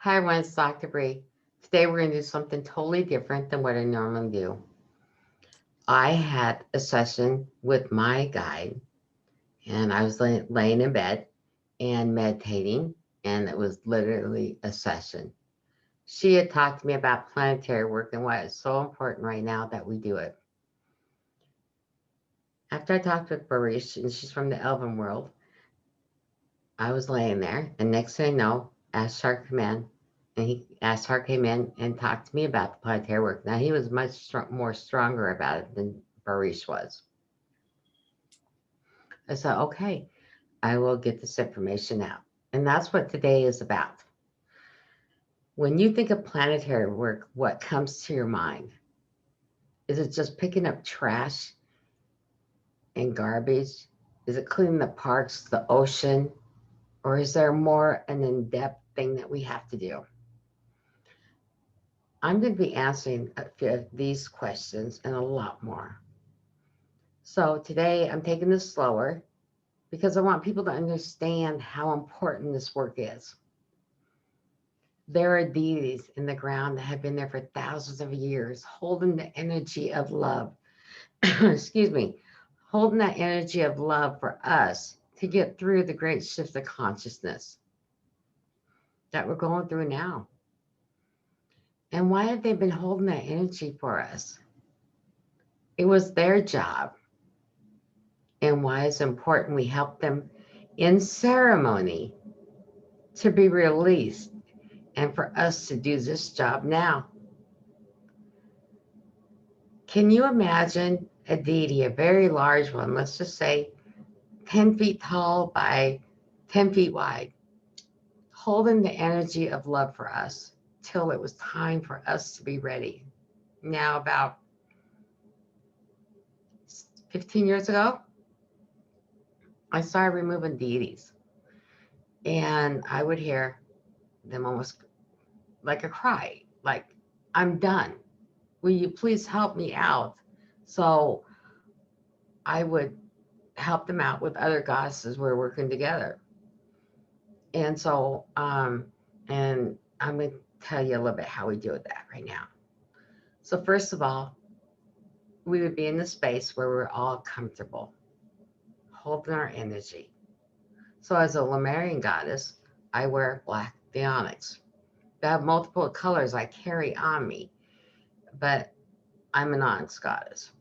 Hi, everyone. It's Dr. Brie. Today we're going to do something totally different than what I normally do. I had a session with my guide, and I was laying in bed and meditating, and it was literally a session. She had talked to me about planetary work and why it's so important right now that we do it. After I talked with Barish, and she's from the Elven world, I was laying there, and next thing I know, Ashtar came in, and Ashtar came in and talked to me about the planetary work. Now he was much more stronger about it than Barish was. I said, okay, I will get this information out, and that's what today is about. When you think of planetary work, what comes to your mind? Is it just picking up trash and garbage? Is it cleaning the parks, the ocean, or is there more an in-depth thing that we have to do? I'm going to be answering a few of these questions and a lot more. So today I'm taking this slower because I want people to understand how important this work is. There are deities in the ground that have been there for thousands of years, holding the energy of love. Excuse me, holding that energy of love for us to get through the great shift of consciousness that we're going through now. And why have they been holding that energy for us? It was their job. And why it's important we help them in ceremony to be released and for us to do this job now. Can you imagine a deity, a very large one, let's just say 10 feet tall by 10 feet wide, holding the energy of love for us till it was time for us to be ready? Now, about 15 years ago, I started removing deities, and I would hear them almost like a cry, like, I'm done. Will you please help me out? So I would help them out with other goddesses. We're working together. And so, and I'm going to tell you a little bit how we do that right now. So first of all, we would be in the space where we're all comfortable, holding our energy. So as a Lemurian goddess, I wear black onyx. I have multiple colors I carry on me, but I'm an onyx goddess.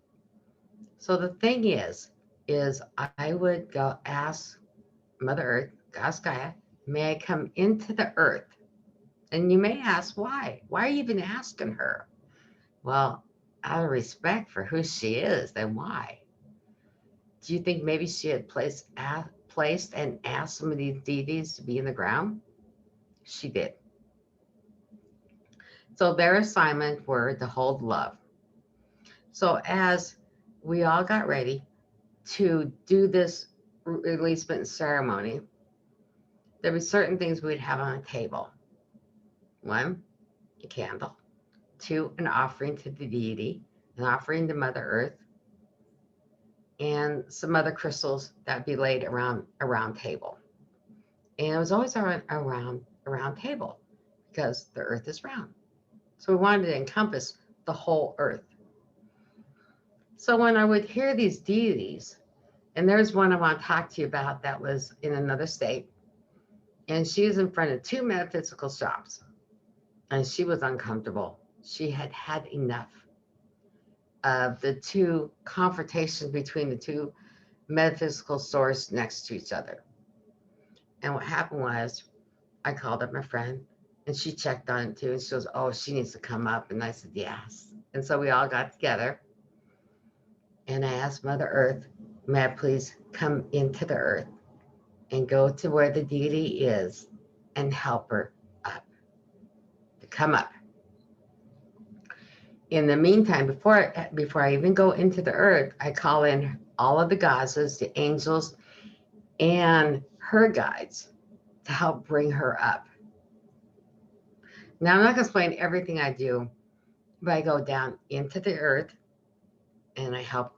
So the thing is I would go ask Mother Earth, Goddess Gaia, may I come into the earth? And you may ask, why? Why are you even asking her? Well, out of respect for who she is, then why? Do you think maybe she had placed and asked some of these deities to be in the ground? She did. So their assignment were to hold love. So as we all got ready to do this releasement ceremony, there were certain things we'd have on a table. One, a candle. Two, an offering to the deity, an offering to Mother Earth, and some other crystals that be laid around a round table. And it was always a round table because the earth is round. So we wanted to encompass the whole earth. So when I would hear these deities, and there's one I want to talk to you about that was in another state, and she was in front of two metaphysical shops, and she was uncomfortable. She had had enough of the two confrontations between the two metaphysical stores next to each other. And what happened was I called up my friend and she checked on it too. And she goes, oh, she needs to come up. And I said, yes. And so we all got together and I asked Mother Earth, may I please come into the earth and go to where the deity is and help her up, to come up. In the meantime, before I even go into the earth, I call in all of the goddesses, the angels, and her guides to help bring her up. Now, I'm not going to explain everything I do, but I go down into the earth and I help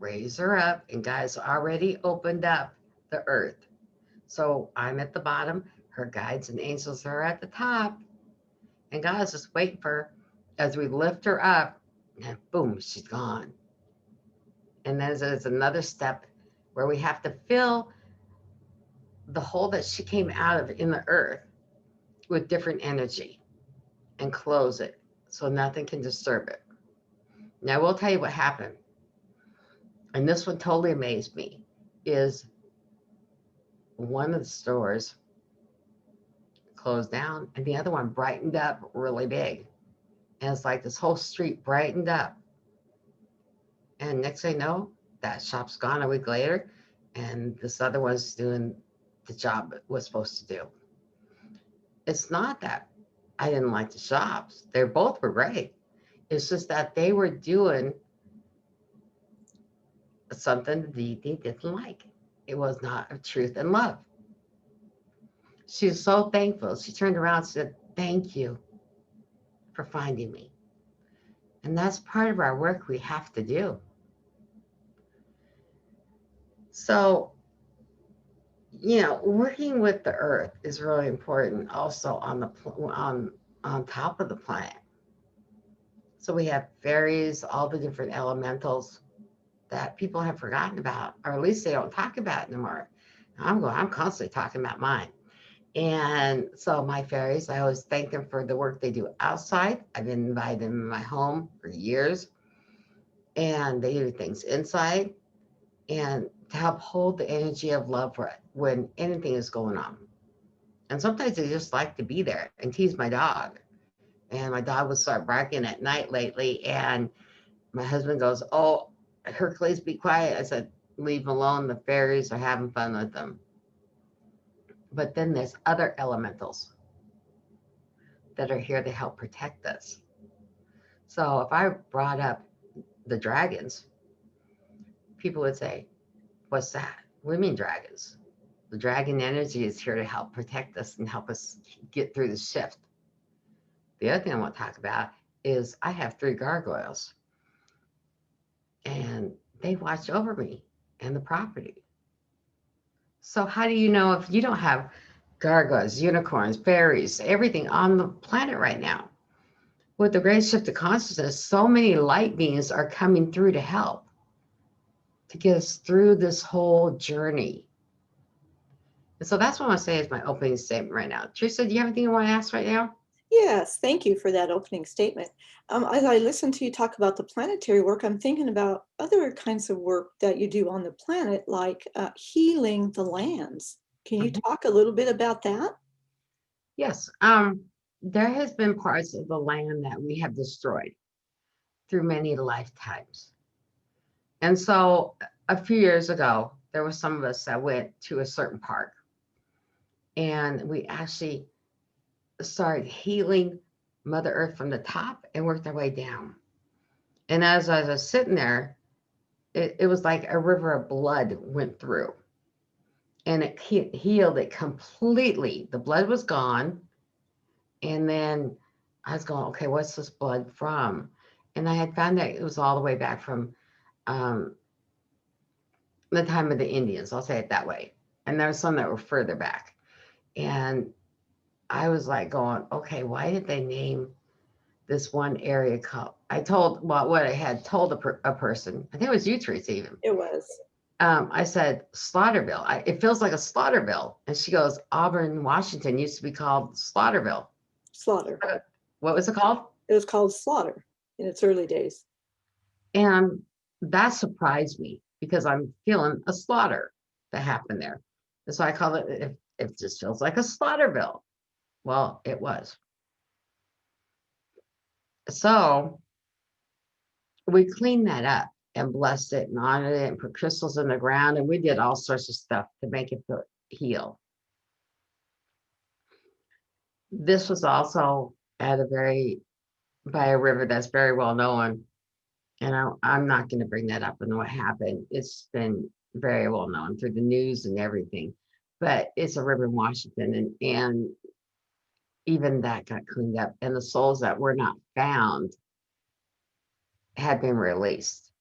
raise her up. And guys already opened up the earth. So I'm at the bottom. her guides and angels are at the top, and God is just waiting for her as we lift her up, and boom, she's gone. And then there's another step where we have to fill the hole that she came out of in the earth with different energy and close it so nothing can disturb it. Now, I will tell you what happened. And this one totally amazed me is one of the stores closed down and the other one brightened up really big. And it's like this whole street brightened up. And next thing I know, that shop's gone a week later, and this other one's doing the job it was supposed to do. It's not that I didn't like the shops. They both were great. It's just that they were doing something the deity didn't like. It was not of truth and love. She was so thankful. She turned around and said, "Thank you for finding me." And that's part of our work we have to do. So, working with the earth is really important also on top of the planet. So we have fairies, all the different elementals that people have forgotten about, or at least they don't talk about anymore. I'm constantly talking about mine. And so my fairies, I always thank them for the work they do outside. I've been inviting them in my home for years, and they do things inside and to help hold the energy of love for it when anything is going on. And sometimes they just like to be there and tease my dog. And my dog would start barking at night lately. And my husband goes, "Oh, Hercules, be quiet." I said, "Leave them alone. The fairies are having fun with them." But then there's other elementals that are here to help protect us. So if I brought up the dragons, people would say, "What's that?" "We mean dragons." The dragon energy is here to help protect us and help us get through the shift. The other thing I want to talk about is I have 3 gargoyles, and they watch over me and the property. So how do you know if you don't have gargoyles, unicorns, fairies, everything on the planet right now? With the great shift of consciousness, so many light beings are coming through to help to get us through this whole journey. And so that's what I want to say is my opening statement right now. Teresa, do you have anything you want to ask right now? Yes, thank you for that opening statement. As I listen to you talk about the planetary work, I'm thinking about other kinds of work that you do on the planet, like healing the lands. Can you Mhm. talk a little bit about that? Yes. There has been parts of the land that we have destroyed through many lifetimes. And so a few years ago, there were some of us that went to a certain park and we actually started healing Mother Earth from the top and worked our way down. And as I was sitting there, it was like a river of blood went through and it healed it completely. The blood was gone. And then I was going, okay, what's this blood from? And I had found that it was all the way back from um, the time of the Indians, I'll say it that way. And there were some that were further back. And I was like going, okay, why did they name this one area called? I told, well, what I had told a person, I think it was you, Teresa, even. It was I said, Slaughterville. It feels like a Slaughterville. And she goes, Auburn, Washington used to be called Slaughterville. slaughter. What was it called? It was called slaughter in its early days. And that surprised me because I'm feeling a slaughter that happened there. And so I call it just feels like a Slaughterville. Well, it was. So we cleaned that up and blessed it and honored it and put crystals in the ground. And we did all sorts of stuff to make it heal. This was also at by a river that's very well known. And I'm not going to bring that up and what happened. It's been very well known through the news and everything. But it's a river in Washington, and even that got cleaned up. And the souls that were not found had been released.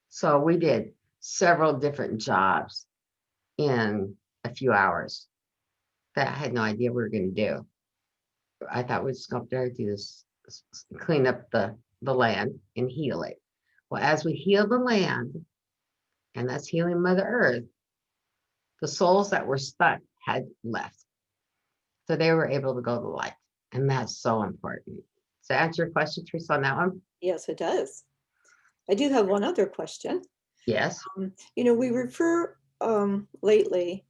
So we did several different jobs in a few hours. that I had no idea we were going to do. I thought we'd just go up there, do this, clean up the land and heal it. Well, as we heal the land, and that's healing Mother Earth, the souls that were stuck had left. So they were able to go to the light. And that's so important. To answer your question, Teresa, on that one? Yes, it does. I do have one other question. Yes. We refer lately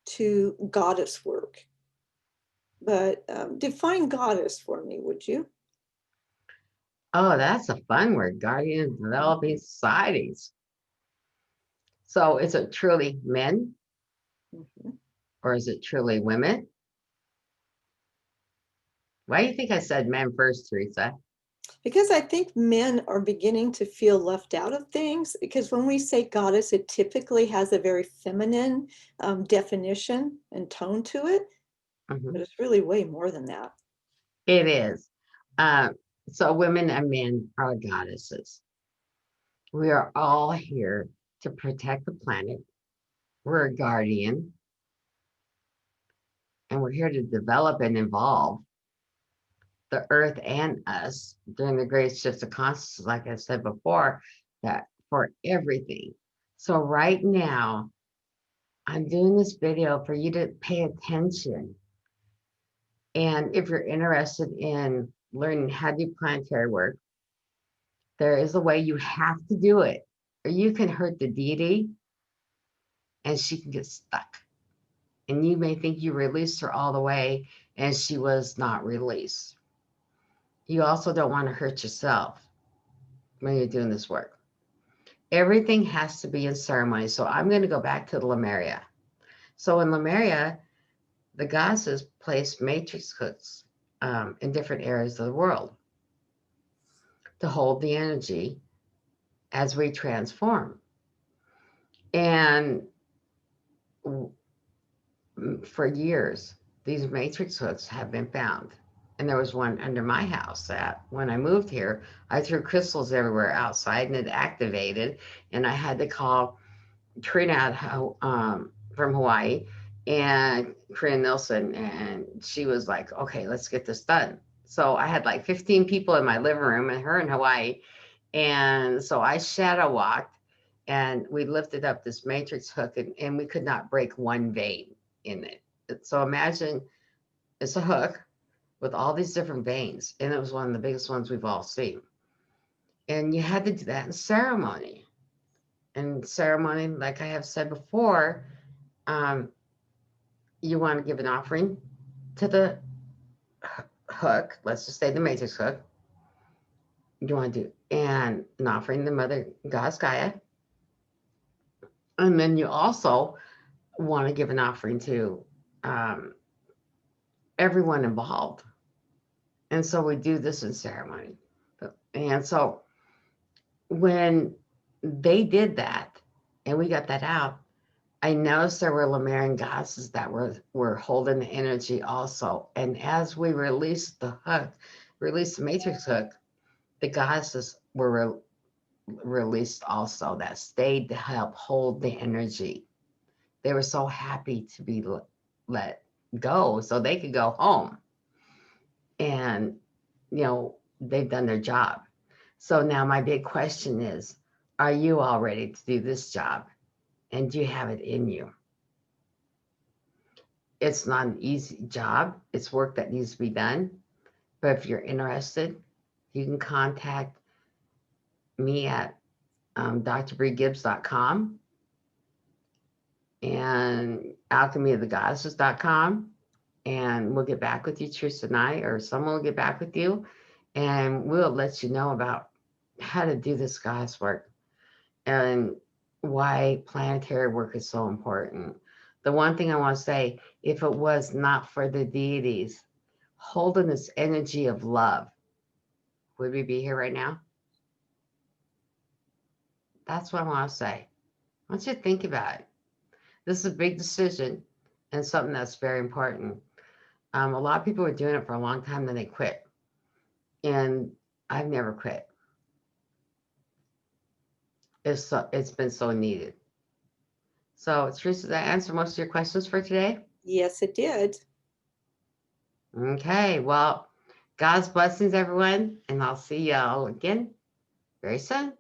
to goddess work, but define goddess for me, would you? Oh, that's a fun word, guardian of developing societies. So is it truly men Mhm. or is it truly women? Why do you think I said men first, Teresa? Because I think men are beginning to feel left out of things. Because when we say goddess, it typically has a very feminine definition and tone to it, but it's really way more than that. It is. Uh, so women and men are goddesses. We are all here to protect the planet. We're a guardian, and we're here to develop and evolve the earth and us during the great shifts of consciousness, like I said before, that for everything. So right now, I'm doing this video for you to pay attention. And if you're interested in learning how to do planetary work, there is a way you have to do it, or you can hurt the deity and she can get stuck. And you may think you released her all the way, and she was not released. You also don't want to hurt yourself when you're doing this work. Everything has to be in ceremony. So I'm going to go back to the Lemuria. So in Lemuria, the goddesses placed matrix hooks in different areas of the world to hold the energy as we transform. And for years, these matrix hooks have been found. And there was one under my house that when I moved here, I threw crystals everywhere outside and it activated. And I had to call Trina from Hawaii and Corinne Nilsson. And she was like, okay, let's get this done. So I had like 15 people in my living room and her in Hawaii. And so I shadow walked and we lifted up this matrix hook and we could not break one vein in it. So imagine it's a hook with all these different veins, and it was one of the biggest ones we've all seen. And you had to do that in ceremony. And ceremony, like I have said before, you want to give an offering to the hook. Let's just say the matrix hook. You want to do and an offering to Mother Goddess Gaia, and then you also want to give an offering to everyone involved. And so we do this in ceremony. And so when they did that and we got that out, I noticed there were Lemurian goddesses that were holding the energy also. And as we released the hook, released the matrix hook, the goddesses were released also that stayed to help hold the energy. They were so happy to be let go so they could go home. And, they've done their job. So now my big question is, are you all ready to do this job? And do you have it in you? It's not an easy job. It's work that needs to be done. But if you're interested, you can contact me at drbriegibbs.com and alchemyofthegoddesses.com. And we'll get back with you, Teresa and I, or someone will get back with you. And we'll let you know about how to do this goddess work and why planetary work is so important. The one thing I want to say, if it was not for the deities holding this energy of love, would we be here right now? That's what I want to say. I want you to think about it. This is a big decision and something that's very important. A lot of people were doing it for a long time, then they quit. And I've never quit. It's been so needed. So, Teresa, did I answer most of your questions for today? Yes, it did. Okay, well, God's blessings, everyone, and I'll see y'all again very soon.